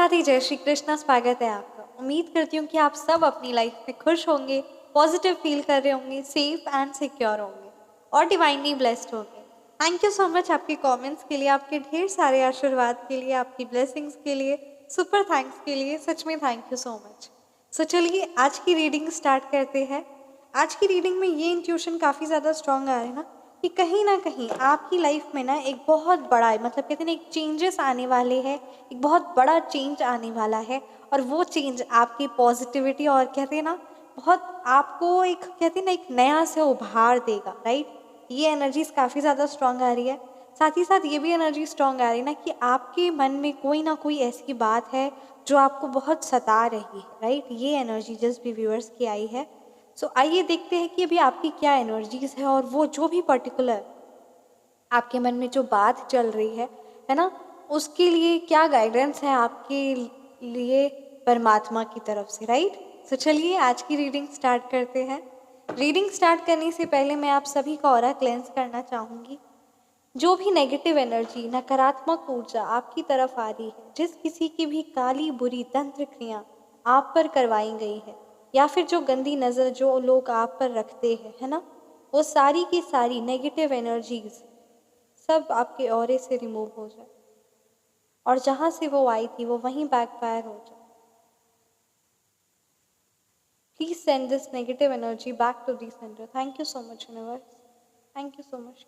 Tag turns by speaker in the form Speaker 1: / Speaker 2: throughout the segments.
Speaker 1: राधे, जय श्री कृष्णा। स्वागत है आपका। उम्मीद करती हूँ कि आप सब अपनी लाइफ में खुश होंगे, पॉजिटिव फील कर रहे होंगे, सेफ एंड सिक्योर होंगे और डिवाइनली ब्लेस्ड होंगे। थैंक यू सो मच आपके कमेंट्स के लिए, आपके ढेर सारे आशीर्वाद के लिए, आपकी ब्लेसिंग्स के लिए, सुपर थैंक्स के लिए। सच में थैंक यू सो मच। सो चलिए आज की रीडिंग स्टार्ट करते हैं। आज की रीडिंग में ये इंट्यूशन काफ़ी ज़्यादा स्ट्रॉन्ग आ रहा है ना कि कहीं ना कहीं आपकी लाइफ में ना एक बहुत बड़ा मतलब कहते हैं ना एक चेंजेस आने वाले हैं, एक बहुत बड़ा चेंज आने वाला है। और वो चेंज आपकी पॉजिटिविटी और कहते हैं ना बहुत आपको एक कहते हैं ना एक नया से उभार देगा, राइट। ये एनर्जीज काफ़ी ज़्यादा स्ट्रॉन्ग आ रही है। साथ ही साथ ये भी एनर्जी स्ट्रॉन्ग आ रही है ना कि आपके मन में कोई ना कोई ऐसी बात है जो आपको बहुत सता रही है, राइट। ये एनर्जी जस्ट भी व्यूअर्स की आई है। सो आइए देखते हैं कि अभी आपकी क्या एनर्जीज है और वो जो भी पर्टिकुलर आपके मन में जो बात चल रही है ना, उसके लिए क्या गाइडेंस है आपके लिए परमात्मा की तरफ से, राइट। सो चलिए आज की रीडिंग स्टार्ट करते हैं। रीडिंग स्टार्ट करने से पहले मैं आप सभी का ऑरा क्लेंस करना चाहूँगी। जो भी नेगेटिव एनर्जी, नकारात्मक ऊर्जा आपकी तरफ आ रही है, जिस किसी की भी काली बुरी तंत्र क्रिया आप पर करवाई गई है या फिर जो गंदी नज़र जो लोग आप पर रखते हैं, है ना, वो सारी की सारी नेगेटिव एनर्जीज सब आपके ऑरे से रिमूव हो जाए और जहाँ से वो आई थी वो वहीं बैकफायर हो जाए। Please send this negative energy back to the centre. Thank you so much universe, thank you so much.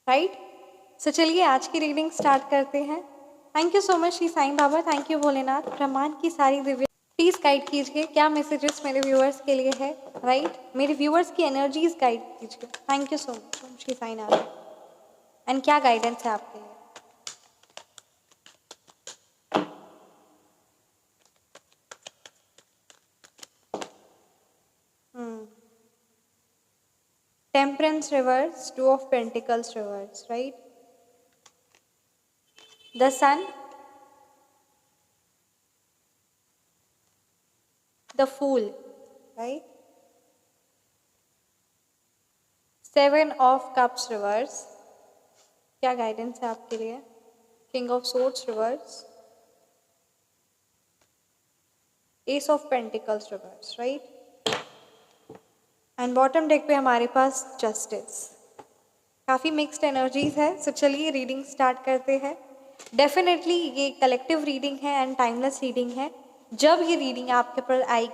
Speaker 1: Right. So चलिए आज की रीडिंग स्टार्ट करते हैं। Thank you so much Shri Sai Baba, thank you Bholenath. ब्रह्मांड की सारी दिव्य प्लीज गाइड कीजिए क्या मैसेजेस मेरे व्यूअर्स के लिए है, राइट। मेरे व्यूअर्स की एनर्जीज गाइड कीजिए। Thank you so much Shri Sai Nath. And क्या गाइडेंस है आपके लिए। Temperance reverse, Two of Pentacles reverse, right? The Sun, the Fool, right? Seven of Cups reverse, क्या गाइडेंस है आपके लिए। King of Swords reverse, Ace of Pentacles reverse, right? And bottom deck पे हमारे पास जस्टिस। काफ़ी मिक्स्ड एनर्जीज है। सो चलिए reading start करते हैं। डेफिनेटली ये कलेक्टिव रीडिंग है एंड टाइमलेस रीडिंग है। जब ये रीडिंग आपके पर आएगी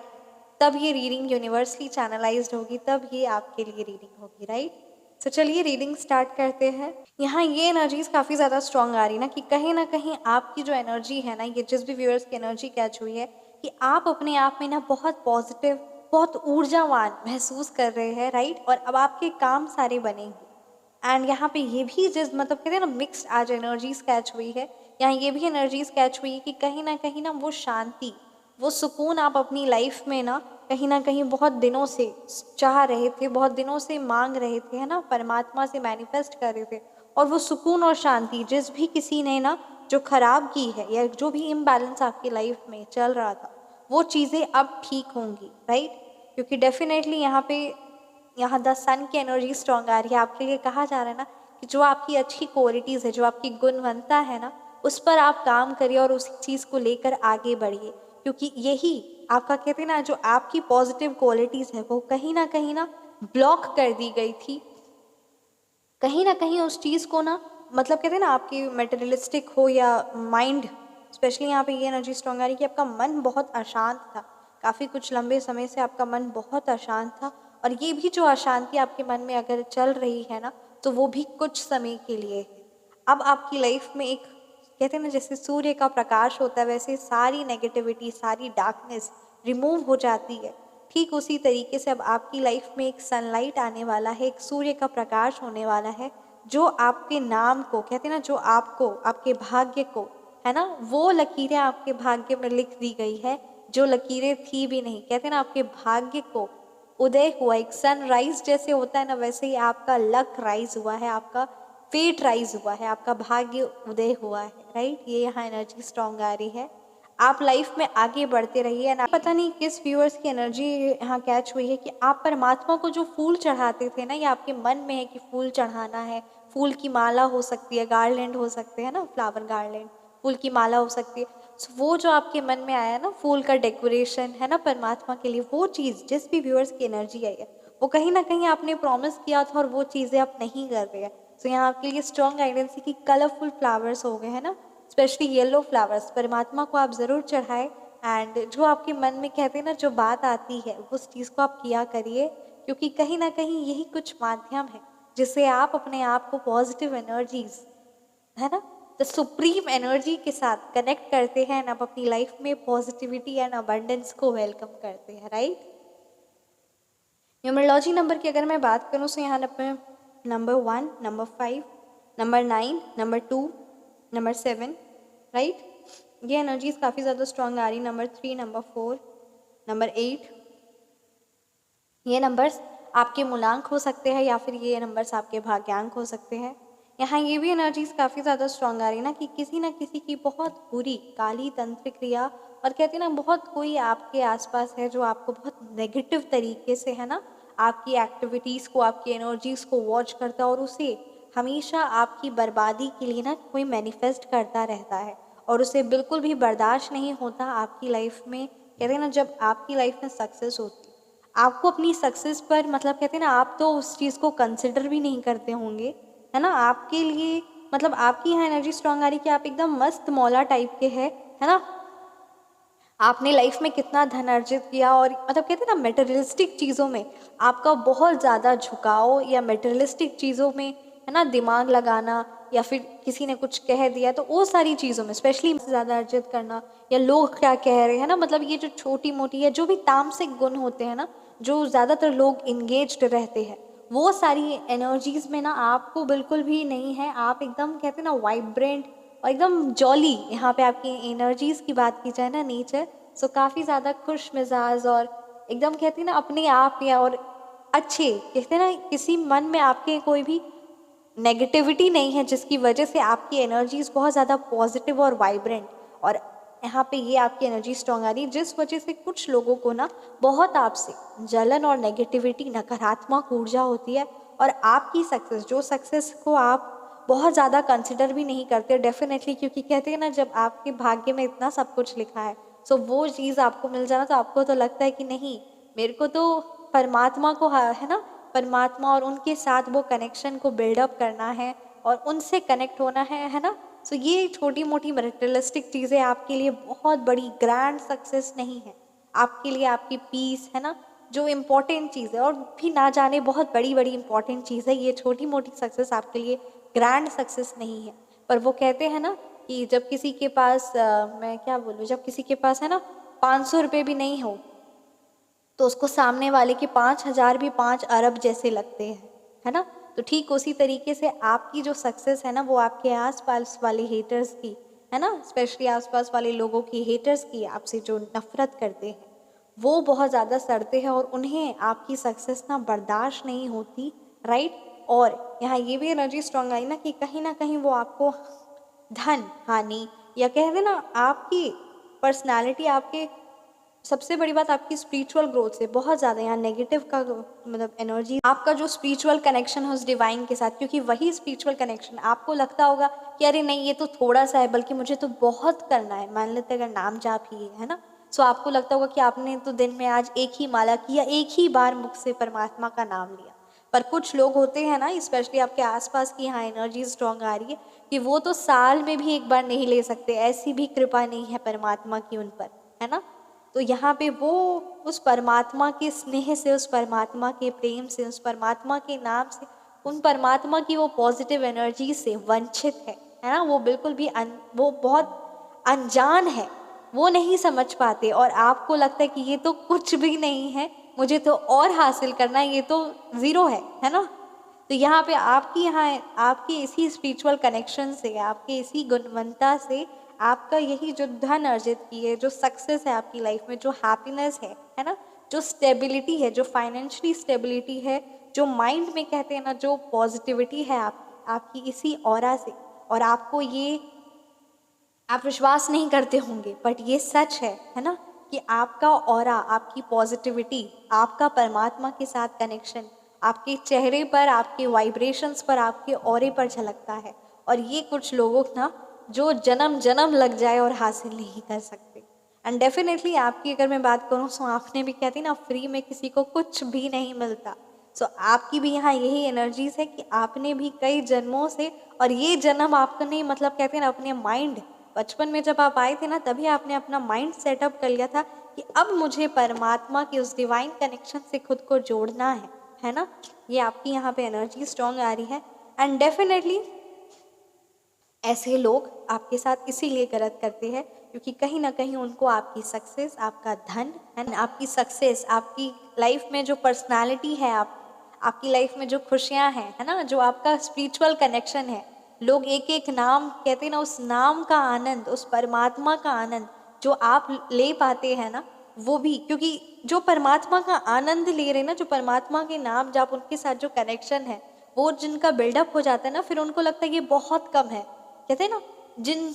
Speaker 1: तब ये रीडिंग यूनिवर्सली चैनलाइज्ड होगी, तब ये आपके लिए रीडिंग होगी, राइट। सो चलिए रीडिंग स्टार्ट करते हैं। यहाँ ये एनर्जीज काफ़ी ज़्यादा स्ट्रॉन्ग आ रही ना कि कहीं ना आपकी जो एनर्जी है ना, ये जिस भी व्यूअर्स की एनर्जी कैच हुई है कि आप अपने आप में ना बहुत पॉजिटिव, बहुत ऊर्जावान महसूस कर रहे हैं, राइट। और अब आपके काम सारे बनेंगे। एंड यहाँ पे ये भी जिस मतलब कहते हैं ना मिक्स्ड आज एनर्जीज कैच हुई है। यहाँ ये भी एनर्जीज कैच हुई है कि कहीं ना वो शांति, वो सुकून आप अपनी लाइफ में ना कहीं बहुत दिनों से चाह रहे थे, बहुत दिनों से मांग रहे थे, है ना, परमात्मा से मैनिफेस्ट कर रहे थे। और वो सुकून और शांति जिस भी किसी ने ना जो खराब की है या जो भी इम्बैलेंस आपकी लाइफ में चल रहा था, वो चीज़ें अब ठीक होंगी, राइट। क्योंकि डेफिनेटली यहाँ द सन की एनर्जी स्ट्रॉन्ग आ रही है। आपके लिए कहा जा रहा है ना कि जो आपकी अच्छी क्वालिटीज़ है, जो आपकी गुणवत्ता है ना, उस पर आप काम करिए और उस चीज़ को लेकर आगे बढ़िए। क्योंकि यही आपका कहते हैं ना जो आपकी पॉजिटिव क्वालिटीज़ है वो कहीं ना ब्लॉक कर दी गई थी। कहीं ना कहीं उस चीज़ को ना मतलब कहते हैं ना आपकी मेटेरियलिस्टिक हो या माइंड, स्पेशली यहाँ पे ये एनर्जी स्ट्रॉन्ग आ रही है कि आपका मन बहुत अशांत था। काफ़ी कुछ लंबे समय से आपका मन बहुत अशांत था। और ये भी जो अशांति आपके मन में अगर चल रही है ना, तो वो भी कुछ समय के लिए है। अब आपकी लाइफ में एक कहते हैं ना जैसे सूर्य का प्रकाश होता है, वैसे सारी नेगेटिविटी, सारी डार्कनेस रिमूव हो जाती है। ठीक उसी तरीके से अब आपकी लाइफ में एक सनलाइट आने वाला है, एक सूर्य का प्रकाश होने वाला है, जो आपके नाम को कहते हैं ना, जो आपको आपके भाग्य को, है ना, वो लकीरें आपके भाग्य में लिख दी गई है जो लकीरें थी भी नहीं। कहते हैं ना आपके भाग्य को उदय हुआ, एक सनराइज जैसे होता है ना, वैसे ही आपका लक राइज हुआ है, आपका फेट राइज हुआ है, आपका भाग्य उदय हुआ है, राइट। ये यहाँ एनर्जी स्ट्रॉन्ग आ रही है। आप लाइफ में आगे बढ़ते रहिए। ना पता नहीं किस व्यूअर्स की एनर्जी यहाँ कैच हुई है कि आप परमात्मा को जो फूल चढ़ाते थे ना, या आपके मन में है कि फूल चढ़ाना है, फूल की माला हो सकती है, गार्लैंड हो सकते हैं ना, फ्लावर गार्लैंड, फूल की माला हो सकती है। So, वो जो आपके मन में आया ना, फूल का डेकोरेशन है ना परमात्मा के लिए, वो चीज़ जिस भी व्यूअर्स की एनर्जी आई है, वो कहीं ना कहीं आपने प्रॉमिस किया था और वो चीज़ें आप नहीं कर रहे हैं। तो यहाँ आपके लिए स्ट्रॉन्ग गाइडेंस है कि कलरफुल फ्लावर्स हो गए हैं ना, स्पेशली येलो फ्लावर्स परमात्मा को आप ज़रूर चढ़ाए। एंड जो आपके मन में कहते हैं ना, जो बात आती है उस चीज़ को आप किया करिए, क्योंकि कहीं ना कहीं यही कुछ माध्यम है जिससे आप अपने आप को पॉजिटिव एनर्जीज है ना, द सुप्रीम एनर्जी के साथ कनेक्ट करते हैं, आप अपनी लाइफ में पॉजिटिविटी एंड अबंडेंस को वेलकम करते हैं, राइट। न्यूमरोलॉजी नंबर की अगर मैं बात करूँ तो यहाँ number 1, number 5, number 9, number 2, number 7, right. ये एनर्जीज काफ़ी ज़्यादा स्ट्रॉन्ग आ रही। नंबर 3, नंबर 4, नंबर 8, ये नंबर्स आपके मूलांक हो सकते हैं या फिर ये नंबर्स आपके भाग्यांक हो सकते हैं। यहाँ ये भी एनर्जीज काफ़ी ज़्यादा स्ट्रॉन्ग आ रही है ना कि किसी ना किसी की बहुत बुरी काली तंत्र क्रिया, और कहते हैं ना बहुत कोई आपके आसपास है जो आपको बहुत नेगेटिव तरीके से है ना आपकी एक्टिविटीज़ को, आपकी एनर्जीज़ को वॉच करता है और उसे हमेशा आपकी बर्बादी के लिए ना कोई मैनिफेस्ट करता रहता है, और उसे बिल्कुल भी बर्दाश्त नहीं होता आपकी लाइफ में। कहते हैं ना जब आपकी लाइफ में सक्सेस होती, आपको अपनी सक्सेस पर मतलब कहते हैं ना आप तो उस चीज़ को कंसिडर भी नहीं करते होंगे, है ना। आपके लिए मतलब आपकी यहाँ एनर्जी स्ट्रांग आ रही कि आप एकदम मस्त मौला टाइप के हैं, है ना। आपने लाइफ में कितना धन अर्जित किया, और मतलब कहते हैं ना मेटेरियलिस्टिक चीज़ों में आपका बहुत ज़्यादा झुकाव, या मेटेरियलिस्टिक चीज़ों में है ना दिमाग लगाना, या फिर किसी ने कुछ कह दिया तो वो सारी चीज़ों में स्पेशली ज़्यादा अर्जित करना, या लोग क्या कह रहे हैं ना, मतलब ये जो छोटी मोटी या जो भी तामसिक गुण होते हैं ना, जो ज़्यादातर लोग इंगेज्ड रहते हैं, वो सारी एनर्जीज़ में ना आपको बिल्कुल भी नहीं है। आप एकदम कहते हैं ना वाइब्रेंट और एकदम जॉली, यहाँ पे आपकी एनर्जीज़ की बात की जाए ना, नेचर सो काफ़ी ज़्यादा खुश मिजाज, और एकदम कहते हैं ना अपने आप या और अच्छे, कहते हैं ना किसी मन में आपके कोई भी नेगेटिविटी नहीं है, जिसकी वजह से आपकी एनर्जीज बहुत ज़्यादा पॉजिटिव और वाइब्रेंट, और यहाँ पे ये आपकी एनर्जी स्ट्रॉन्ग आ रही है, जिस वजह से कुछ लोगों को ना बहुत आपसे जलन और नेगेटिविटी, नकारात्मक ऊर्जा होती है, और आपकी सक्सेस, जो सक्सेस को आप बहुत ज़्यादा कंसिडर भी नहीं करते डेफिनेटली, क्योंकि कहते हैं ना जब आपके भाग्य में इतना सब कुछ लिखा है, सो वो चीज़ आपको मिल जाना, तो आपको तो लगता है कि नहीं, मेरे को तो परमात्मा को है ना, परमात्मा और उनके साथ वो कनेक्शन को बिल्डअप करना है और उनसे कनेक्ट होना है ना। सो ये छोटी मोटी मटेरियलिस्टिक चीज़ें आपके लिए बहुत बड़ी ग्रैंड सक्सेस नहीं है। आपके लिए आपकी पीस है ना जो इम्पोर्टेंट चीज़ है, और भी ना जाने बहुत बड़ी बड़ी इंपॉर्टेंट चीज़ है, ये छोटी मोटी सक्सेस आपके लिए ग्रैंड सक्सेस नहीं है। पर वो कहते हैं ना कि जब किसी के पास मैं क्या बोलूँ, जब किसी के पास है ना 500 रुपये भी नहीं हो, तो उसको सामने वाले के 5,000 भी 5 अरब जैसे लगते हैं, है ना। तो ठीक उसी तरीके से आपकी जो सक्सेस है ना, वो आपके आसपास वाले हेटर्स की है ना, स्पेशली आसपास वाले लोगों की, हेटर्स की, आपसे जो नफरत करते हैं, वो बहुत ज़्यादा सड़ते हैं और उन्हें आपकी सक्सेस ना बर्दाश्त नहीं होती, राइट। और यहाँ ये भी एनर्जी स्ट्रॉन्ग आई ना कहीं वो आपको धन हानि, या कह देना आपकी पर्सनालिटी, आपके सबसे बड़ी बात आपकी स्पिरिचुअल ग्रोथ से बहुत ज़्यादा यहाँ नेगेटिव का मतलब एनर्जी, आपका जो स्पिरिचुअल कनेक्शन है उस डिवाइन के साथ, क्योंकि वही स्पिरिचुअल कनेक्शन आपको लगता होगा कि अरे नहीं ये तो थोड़ा सा है, बल्कि मुझे तो बहुत करना है। मान लेते अगर नाम जाप ही है ना, सो आपको लगता होगा कि आपने तो दिन में आज एक ही माला की या एक ही बार मुख से परमात्मा का नाम लिया। पर कुछ लोग होते हैं ना, स्पेशली आपके आसपास की यहाँ एनर्जी स्ट्रॉन्ग आ रही है कि वो तो साल में भी एक बार नहीं ले सकते, ऐसी भी कृपा नहीं है परमात्मा की उन पर, है ना। तो यहाँ पे वो उस परमात्मा के स्नेह से, उस परमात्मा के प्रेम से, उस परमात्मा के नाम से, उन परमात्मा की वो पॉजिटिव एनर्जी से वंचित है ना। वो बिल्कुल भी वो बहुत अनजान है, वो नहीं समझ पाते, और आपको लगता है कि ये तो कुछ भी नहीं है, मुझे तो और हासिल करना है, ये तो ज़ीरो है ना। तो यहाँ पे आपकी इसी स्पिरिचुअल कनेक्शन से, आपके इसी गुणवत्ता से आपका यही जो धन अर्जित की है, जो सक्सेस है आपकी लाइफ में, जो हैप्पीनेस है ना, जो स्टेबिलिटी है, जो फाइनेंशियली स्टेबिलिटी है, जो माइंड में कहते हैं ना जो पॉजिटिविटी है आपकी इसी ऑरा से, और आपको ये आप विश्वास नहीं करते होंगे बट ये सच है ना, कि आपका ऑरा, आपकी पॉजिटिविटी, आपका परमात्मा के साथ कनेक्शन आपके चेहरे पर, आपके वाइब्रेशंस पर, आपके ऑरे पर झलकता है। और ये कुछ लोगों ना जो जन्म जन्म लग जाए और हासिल नहीं कर सकते। एंड डेफिनेटली आपकी अगर मैं बात करूँ तो आपने भी कहती ना, फ्री में किसी को कुछ भी नहीं मिलता। सो आपकी भी यहाँ यही एनर्जीज है कि आपने भी कई जन्मों से, और ये जन्म आपने मतलब कहते हैं ना अपने माइंड, बचपन में जब आप आए थे ना तभी आपने अपना माइंड सेटअप कर लिया था कि अब मुझे परमात्मा के उस डिवाइन कनेक्शन से खुद को जोड़ना है ना। ये आपकी यहाँ पे एनर्जी स्ट्रॉन्ग आ रही है। एंड डेफिनेटली ऐसे लोग आपके साथ इसीलिए गलत करते हैं क्योंकि कहीं ना कहीं उनको आपकी सक्सेस, आपका धन एंड आपकी सक्सेस, आपकी लाइफ में जो पर्सनालिटी है, आपकी लाइफ में जो खुशियाँ हैं, है ना, जो आपका स्पिरिचुअल कनेक्शन है, लोग एक एक नाम कहते हैं ना, उस नाम का आनंद, उस परमात्मा का आनंद जो आप ले पाते हैं ना, वो भी क्योंकि जो परमात्मा का आनंद ले रहे हैं ना, जो परमात्मा के नाम जब उनके साथ जो कनेक्शन है वो जिनका बिल्डअप हो जाता है ना, फिर उनको लगता है ये बहुत कम है। कहते हैं ना, जिन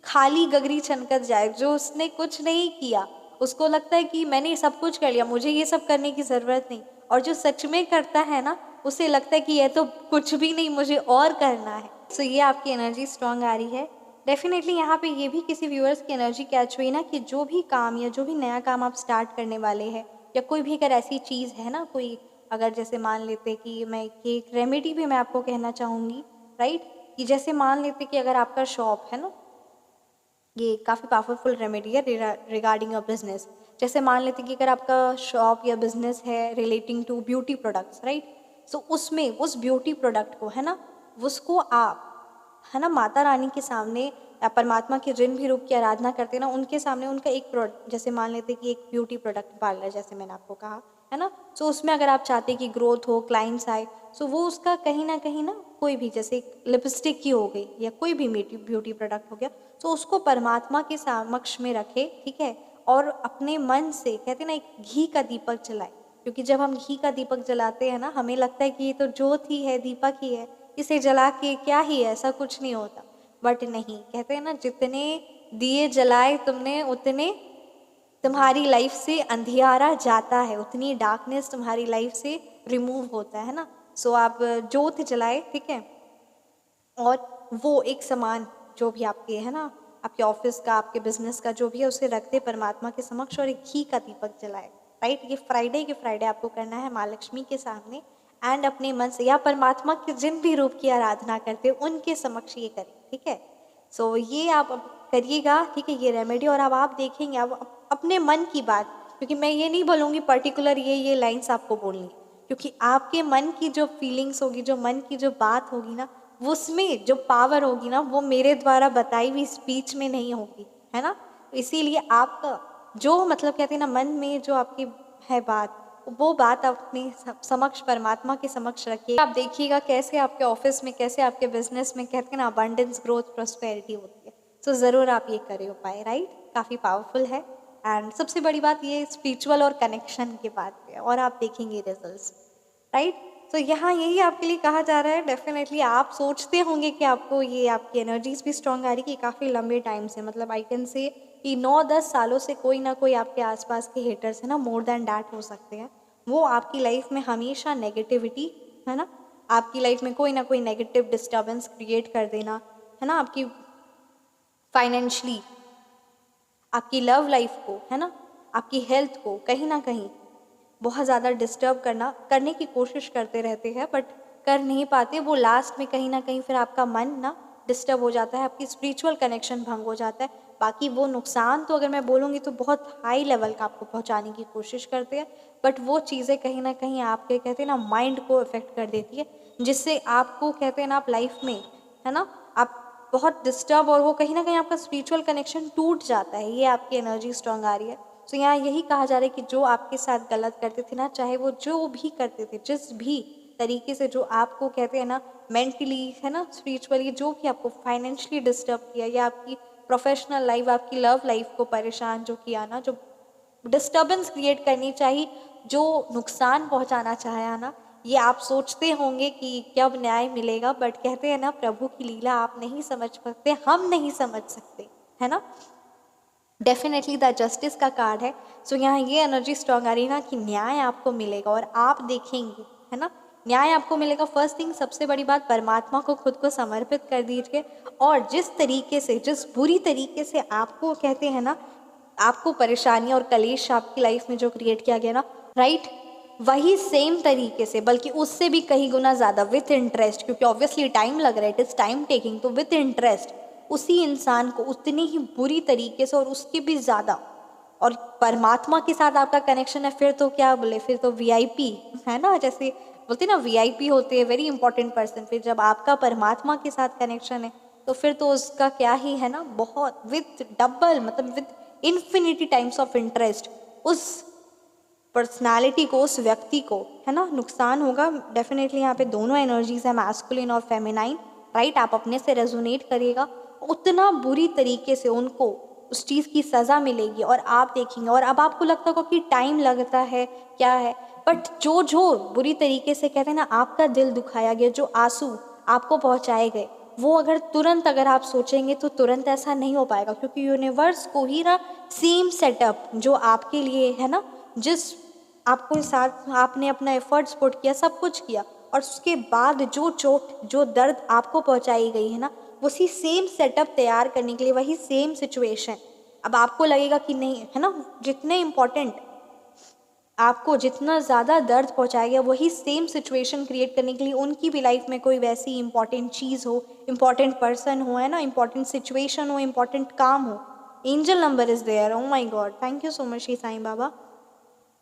Speaker 1: खाली गगरी छनकर जाए, जो उसने कुछ नहीं किया उसको लगता है कि मैंने सब कुछ कर लिया, मुझे ये सब करने की ज़रूरत नहीं। और जो सच में करता है ना, उसे लगता है कि यह तो कुछ भी नहीं, मुझे और करना है। सो ये आपकी एनर्जी स्ट्रांग आ रही है। डेफिनेटली यहाँ पे ये भी किसी व्यूअर्स की एनर्जी कैच हुई ना, कि जो भी काम या जो भी नया काम आप स्टार्ट करने वाले हैं, या कोई भी अगर ऐसी चीज़ है ना, कोई अगर जैसे मान लेते कि मैं एक रेमेडी भी मैं आपको कहना चाहूँगी, राइट, कि जैसे मान लेते कि अगर आपका शॉप है ना, ये काफ़ी पावरफुल रेमेडी है रिगार्डिंग योर बिजनेस। जैसे मान लेते कि अगर आपका शॉप या बिजनेस है relating to beauty products, right, so उसमें उस ब्यूटी प्रोडक्ट को है ना, उसको आप है ना माता रानी के सामने या परमात्मा के जिन भी रूप की आराधना करते हैं ना, उनके सामने उनका एक प्रोडक्ट, जैसे मान लेते कि एक ब्यूटी प्रोडक्ट पार्लर जैसे मैंने आपको कहा है ना, सो उसमें अगर आप चाहते कि ग्रोथ हो, क्लाइंट्स आए, सो वो उसका कहीं ना कोई भी जैसे लिपस्टिक की हो गई या कोई भी ब्यूटी प्रोडक्ट हो गया, तो उसको परमात्मा के समक्ष में रखे, ठीक है, और अपने मन से कहते हैं ना एक घी का दीपक जलाए। क्योंकि जब हम घी का दीपक जलाते हैं ना, हमें लगता है कि ये तो ज्योत ही है, दीपक ही है, इसे जला के क्या ही है, ऐसा कुछ नहीं होता। बट नहीं, कहते हैं ना जितने दिए जलाए तुमने उतने तुम्हारी लाइफ से अंधियारा जाता है, उतनी डार्कनेस तुम्हारी लाइफ से रिमूव होता है ना। सो आप ज्योत जलाए, ठीक है, और वो एक सामान जो भी आपके है ना, आपके ऑफिस का, आपके बिजनेस का जो भी है, उसे रख दे परमात्मा के समक्ष और एक घी का दीपक जलाए, राइट। ये फ्राइडे के फ्राइडे आपको करना है माँ लक्ष्मी के सामने, एंड अपने मन से या परमात्मा के जिन भी रूप की आराधना करते हो उनके समक्ष ये करें, ठीक है। सो ये आप अब करिएगा, ठीक है, ये रेमेडी। और अब आप देखेंगे, अब अपने मन की बात, क्योंकि मैं ये नहीं बोलूँगी पर्टिकुलर ये लाइन्स आपको बोलनी, क्योंकि आपके मन की जो फीलिंग्स होगी, जो मन की जो बात होगी ना, उसमें जो पावर होगी ना, वो मेरे द्वारा बताई हुई स्पीच में नहीं होगी, है ना। तो इसीलिए आपका जो मतलब कहते हैं ना मन में जो आपकी है बात, वो बात अपने समक्ष परमात्मा के समक्ष रखिए। आप देखिएगा कैसे आपके ऑफिस में, कैसे आपके बिजनेस में कहते हैं ना अबंडेंस, ग्रोथ, प्रोस्पेरिटी होती है। तो ज़रूर आप ये करे उपाय, राइट, काफ़ी पावरफुल है। एंड सबसे बड़ी बात ये स्पिरिचुअल और कनेक्शन की बात है, और आप देखेंगे रिजल्ट्स, राइट। तो यहाँ यही आपके लिए कहा जा रहा है। डेफिनेटली आप सोचते होंगे कि आपको ये आपकी एनर्जीज भी स्ट्रॉन्ग आ रही कि काफ़ी लंबे टाइम से, मतलब आई कैन से कि 9-10 सालों से कोई ना कोई आपके आसपास के हेटर्स है ना, मोर देन डैट हो सकते हैं, वो आपकी लाइफ में हमेशा नेगेटिविटी, है ना, आपकी लाइफ में कोई ना कोई नेगेटिव डिस्टर्बेंस क्रिएट कर देना, है ना, आपकी फाइनेंशली, आपकी लव लाइफ को, है ना, आपकी हेल्थ को कहीं ना कहीं बहुत ज़्यादा डिस्टर्ब करने की कोशिश करते रहते हैं, बट कर नहीं पाते। वो लास्ट में कहीं ना कहीं फिर आपका मन ना डिस्टर्ब हो जाता है, आपकी स्पिरिचुअल कनेक्शन भंग हो जाता है। बाकी वो नुकसान तो अगर मैं बोलूँगी तो बहुत हाई लेवल का आपको पहुँचाने की कोशिश करते हैं, बट वो चीज़ें कहीं ना कहीं आपके कहते हैं ना माइंड को इफेक्ट कर देती है, जिससे आपको कहते हैं ना आप लाइफ में, है ना, आप बहुत डिस्टर्ब, और वो कहीं ना कहीं आपका स्पिरिचुअल कनेक्शन टूट जाता है। ये आपकी एनर्जी स्ट्रांग आ रही है। तो यहाँ यही कहा जा रहा है कि जो आपके साथ गलत करते थे ना, चाहे वो जो भी करते थे, जिस भी तरीके से जो आपको कहते हैं ना मेंटली, है ना, स्पिरिचुअली, जो भी आपको फाइनेंशियली डिस्टर्ब किया, या आपकी प्रोफेशनल लाइफ, आपकी लव लाइफ को परेशान जो किया ना, जो डिस्टर्बेंस क्रिएट करनी चाहिए, जो नुकसान पहुंचाना चाहा ना, ये आप सोचते होंगे कि कब न्याय मिलेगा, बट कहते हैं ना प्रभु की लीला आप नहीं समझ सकते, हम नहीं समझ सकते, है ना। डेफिनेटली द जस्टिस का कार्ड है। सो यहाँ ये एनर्जी स्ट्रांग आ रही है ना कि न्याय आपको मिलेगा और आप देखेंगे, है ना, न्याय आपको मिलेगा। फर्स्ट थिंग, सबसे बड़ी बात, परमात्मा को खुद को समर्पित कर दीजिए और जिस तरीके से, जिस बुरी तरीके से आपको कहते हैं ना, आपको परेशानी और कलेश आपकी लाइफ में जो क्रिएट किया गया ना, राइट, वही सेम तरीके से, बल्कि उससे भी कहीं गुना ज़्यादा विथ इंटरेस्ट, क्योंकि ऑब्वियसली टाइम लग रहा है, इट इज़ टाइम टेकिंग, तो विथ इंटरेस्ट उसी इंसान को उतनी ही बुरी तरीके से और उसके भी ज़्यादा, और परमात्मा के साथ आपका कनेक्शन है, फिर तो क्या बोले, फिर तो वीआईपी है ना, जैसे बोलते हैं ना वीआईपी होते हैं, वेरी इंपॉर्टेंट पर्सन। फिर जब आपका परमात्मा के साथ कनेक्शन है तो फिर तो उसका क्या ही है ना, बहुत विथ डबल, मतलब with infinity times of interest उस पर्सनालिटी को, उस व्यक्ति को, है ना, नुकसान होगा। डेफिनेटली यहाँ पे दोनों एनर्जीज है, मैस्कुलिन और फेमिनाइन, राइट। आप अपने से रेजोनेट करिएगा, उतना बुरी तरीके से उनको उस चीज़ की सज़ा मिलेगी और आप देखेंगे। और अब आपको लगता होगा कि टाइम लगता है, क्या है, बट जो जो बुरी तरीके से कहते हैं ना आपका दिल दुखाया गया, जो आंसू आपको पहुँचाए गए, वो अगर तुरंत अगर आप सोचेंगे तो तुरंत ऐसा नहीं हो पाएगा, क्योंकि यूनिवर्स को ही ना सेम सेटअप जो आपके लिए है ना, जिस आपको साथ आपने अपना एफर्ट्स पुट किया, सब कुछ किया, और उसके बाद जो चोट, जो दर्द आपको पहुंचाई गई है ना, उसी सेम सेटअप तैयार करने के लिए, वही सेम सिचुएशन। अब आपको लगेगा कि नहीं, है ना, जितने इम्पोर्टेंट आपको जितना ज़्यादा दर्द पहुंचाया गया, वही सेम सिचुएशन क्रिएट करने के लिए उनकी भी लाइफ में कोई वैसी इंपॉर्टेंट चीज़ हो, इंपॉर्टेंट पर्सन हो, है ना, इंपॉर्टेंट सिचुएशन हो, इंपॉर्टेंट काम हो। Angel number is there, oh my god, thank you so much Shri Sai Baba,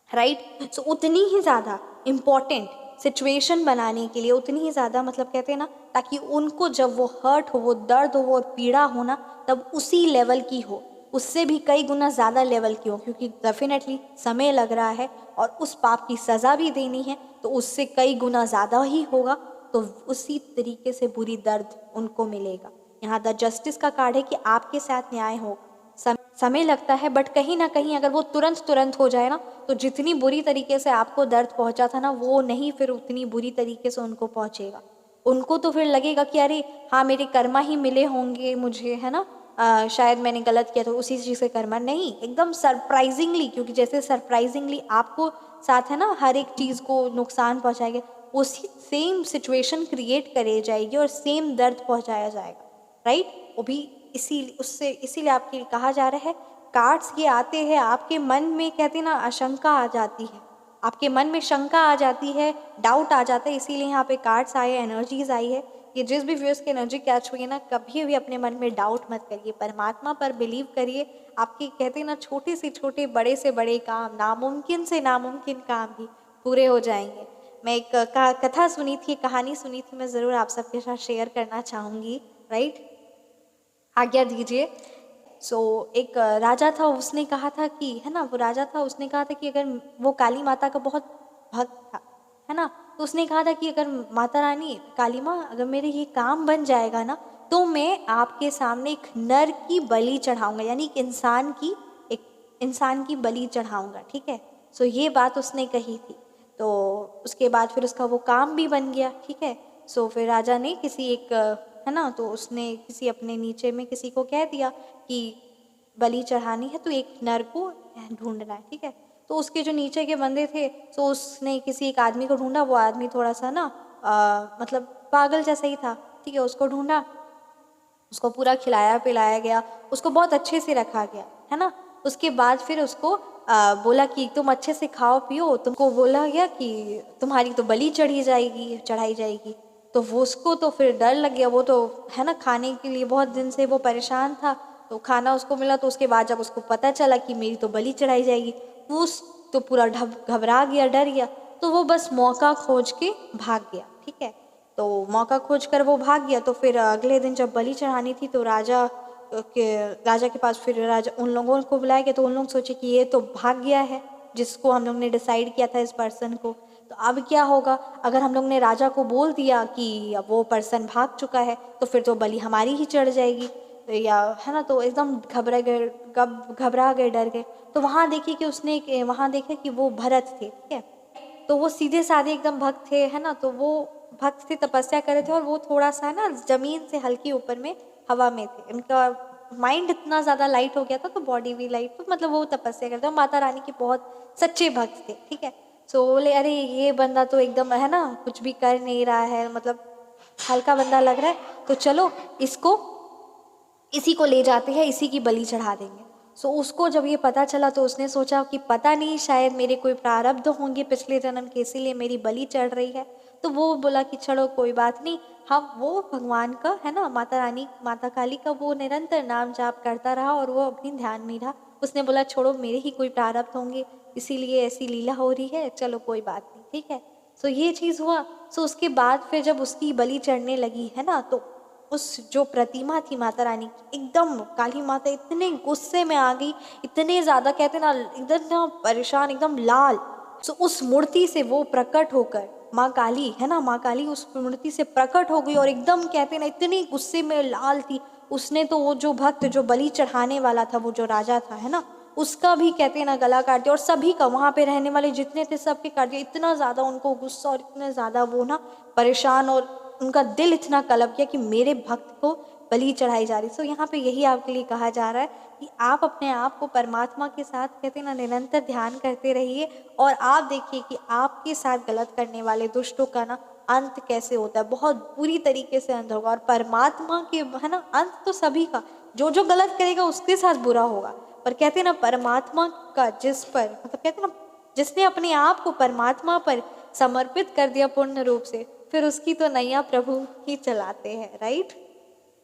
Speaker 1: right. So उतनी ही ज़्यादा इम्पॉर्टेंट सिचुएशन बनाने के लिए, उतनी ही ज़्यादा, मतलब कहते हैं ना, ताकि उनको जब वो हर्ट हो, वो दर्द हो, वो पीड़ा हो ना, तब उसी लेवल की हो, उससे भी कई गुना ज़्यादा लेवल की हो, क्योंकि डेफिनेटली समय लग रहा है और उस पाप की सज़ा भी देनी है, तो उससे कई गुना ज़्यादा ही होगा, तो उसी तरीके से बुरी दर्द उनको मिलेगा। यहाँ द जस्टिस का कार्ड है कि आपके साथ न्याय होगा। समय लगता है, बट कहीं ना कहीं अगर वो तुरंत तुरंत हो जाए ना, तो जितनी बुरी तरीके से आपको दर्द पहुंचा था ना, वो नहीं फिर उतनी बुरी तरीके से उनको पहुंचेगा। उनको तो फिर लगेगा कि अरे हाँ, मेरे कर्मा ही मिले होंगे मुझे, है ना, शायद मैंने गलत किया, तो उसी चीज़ से कर्मा नहीं, एकदम सरप्राइजिंगली, क्योंकि जैसे सरप्राइजिंगली आपको साथ है ना हर एक चीज़ को नुकसान पहुँचाएगा, उसी सेम सिचुएशन क्रिएट करी जाएगी और सेम दर्द पहुँचाया जाएगा, राइट। वो भी इसीलिए आपके कहा जा रहा है, कार्ड्स ये आते हैं आपके मन में, कहते हैं ना, आशंका आ जाती है, आपके मन में शंका आ जाती है, डाउट आ जाता है, इसीलिए यहाँ पे कार्ड्स आए, एनर्जीज आई है। ये जिस भी व्यूअर्स की एनर्जी कैच हुई है ना, कभी भी अपने मन में डाउट मत करिए, परमात्मा पर बिलीव करिए। आपके कहते हैं ना, छोटे से छोटे, बड़े से बड़े काम, नामुमकिन से नामुमकिन काम भी पूरे हो जाएंगे। मैं एक कथा सुनी थी, कहानी सुनी थी, मैं ज़रूर आप सबके साथ शेयर करना चाहूँगी, राइट, आज्ञा दीजिए। एक राजा था, उसने कहा था कि, है ना, वो राजा था, उसने कहा था कि अगर वो काली माता का बहुत भक्त था, है ना, तो उसने कहा था कि अगर माता रानी, काली माँ, अगर मेरे ये काम बन जाएगा ना, तो मैं आपके सामने एक नर की बलि चढ़ाऊंगा, यानी एक इंसान की बलि चढ़ाऊंगा, ठीक है। ये बात उसने कही थी। तो उसके बाद फिर उसका वो काम भी बन गया, ठीक है। फिर राजा ने किसी एक, है ना, तो उसने किसी अपने नीचे में किसी को कह दिया कि बलि चढ़ानी है, तो एक नर को ढूंढना है, ठीक है। तो उसके जो नीचे के बंदे थे, तो उसने किसी एक आदमी को ढूंढा, वो आदमी थोड़ा सा ना मतलब पागल जैसा ही था, ठीक है। उसको ढूंढा, उसको पूरा खिलाया पिलाया गया, उसको बहुत अच्छे से रखा गया, है ना। उसके बाद फिर उसको बोला कि तुम अच्छे से खाओ पियो, तुमको बोला गया कि तुम्हारी तो बलि चढ़ाई जाएगी। तो वो उसको तो फिर डर लग गया, वो तो है ना, खाने के लिए बहुत दिन से वो परेशान था, तो खाना उसको मिला, तो उसके बाद जब उसको पता चला कि मेरी तो बलि चढ़ाई जाएगी, वो तो पूरा घबरा गया, डर गया, तो वो बस मौका खोज के भाग गया, ठीक है। तो मौका खोज कर वो भाग गया। तो फिर अगले दिन जब बलि चढ़ानी थी, तो राजा के पास फिर राजा उन लोगों को बुलाया गया, तो उन लोग सोचे कि ये तो भाग गया है, जिसको हम लोग ने डिसाइड किया था, इस पर्सन को, तो अब क्या होगा, अगर हम लोग ने राजा को बोल दिया कि अब वो पर्सन भाग चुका है, तो फिर तो बलि हमारी ही चढ़ जाएगी, तो या है ना, तो एकदम घबरा गए, डर गए। तो वहाँ देखिए कि वहाँ देखे कि वो भरत थे, ठीक है। तो वो सीधे साधे एकदम भक्त थे, है ना, तो वो भक्त थे, तपस्या कर रहे थे, और वो थोड़ा सा ना जमीन से हल्की ऊपर में हवा में थे, उनका माइंड इतना ज़्यादा लाइट हो गया था तो बॉडी भी लाइट, तो मतलब वो तपस्या करते, माता रानी के बहुत सच्चे भक्त थे, ठीक है। सो बोले अरे ये बंदा तो एकदम है ना कुछ भी कर नहीं रहा है, मतलब हल्का बंदा लग रहा है, तो चलो इसी को ले जाते हैं, इसी की बलि चढ़ा देंगे। सो उसको जब ये पता चला तो उसने सोचा कि पता नहीं शायद मेरे कोई प्रारब्ध होंगे पिछले जन्म के, इसीलिए मेरी बलि चढ़ रही है। तो वो बोला कि चलो कोई बात नहीं, हम वो भगवान का है ना, माता रानी माता काली का वो निरंतर नाम जाप करता रहा और वो अपनी ध्यान में रहा। उसने बोला छोड़ो मेरे ही कोई प्रारब्ध होंगे, इसीलिए ऐसी लीला हो रही है, चलो कोई बात नहीं, ठीक है। सो ये चीज़ हुआ। सो उसके बाद फिर जब उसकी बलि चढ़ने लगी है ना, तो उस जो प्रतिमा थी माता रानी की, एकदम काली माता इतने गुस्से में आ गई, इतने ज़्यादा कहते ना एकदम ना परेशान, एकदम लाल। सो उस मूर्ति से वो प्रकट होकर माँ काली है ना, माँ काली उस मूर्ति से प्रकट हो गई और एकदम कहते ना इतनी गुस्से में लाल थी। उसने तो वो जो भक्त जो बलि चढ़ाने वाला था, वो जो राजा था है ना, उसका भी कहते ना गला काट दिया, और सभी का वहाँ पे रहने वाले जितने थे सबके काट दिया। इतना ज़्यादा उनको गुस्सा और इतने ज़्यादा वो ना परेशान, और उनका दिल इतना कलप गया कि मेरे भक्त को बलि चढ़ाई जा रही। सो यहाँ पे यही आपके लिए कहा जा रहा है कि आप अपने आप को परमात्मा के साथ कहते ना निरंतर ध्यान करते रहिए, और आप देखिए कि आपके साथ गलत करने वाले दुष्टों का ना अंत कैसे होता है, बहुत बुरी तरीके से अंत होगा। और परमात्मा के है ना अंत तो सभी का, जो जो गलत करेगा उसके साथ बुरा होगा, पर कहते ना परमात्मा का जिस पर मतलब कहते ना जिसने अपने आप को परमात्मा पर समर्पित कर दिया पूर्ण रूप से, फिर उसकी तो नैया प्रभु ही चलाते हैं, राइट।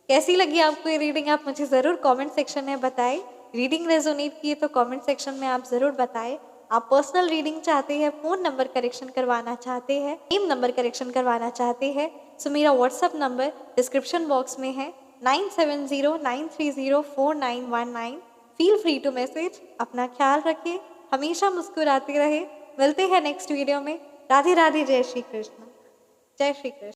Speaker 1: कैसी लगी आपको ये रीडिंग, आप मुझे ज़रूर कमेंट सेक्शन में बताएं। रीडिंग रेजोनेट की है तो कमेंट सेक्शन में आप ज़रूर बताएं। आप पर्सनल रीडिंग चाहते हैं, फ़ोन नंबर करेक्शन करवाना चाहते हैं, नेम नंबर करेक्शन करवाना चाहते हैं, सो मेरा व्हाट्सअप नंबर डिस्क्रिप्शन बॉक्स में है 9709304919। Feel free to message. अपना ख्याल रखें, हमेशा मुस्कुराते रहे। मिलते हैं नेक्स्ट वीडियो में। राधे राधे, जय श्री कृष्ण। जय श्री कृष्ण।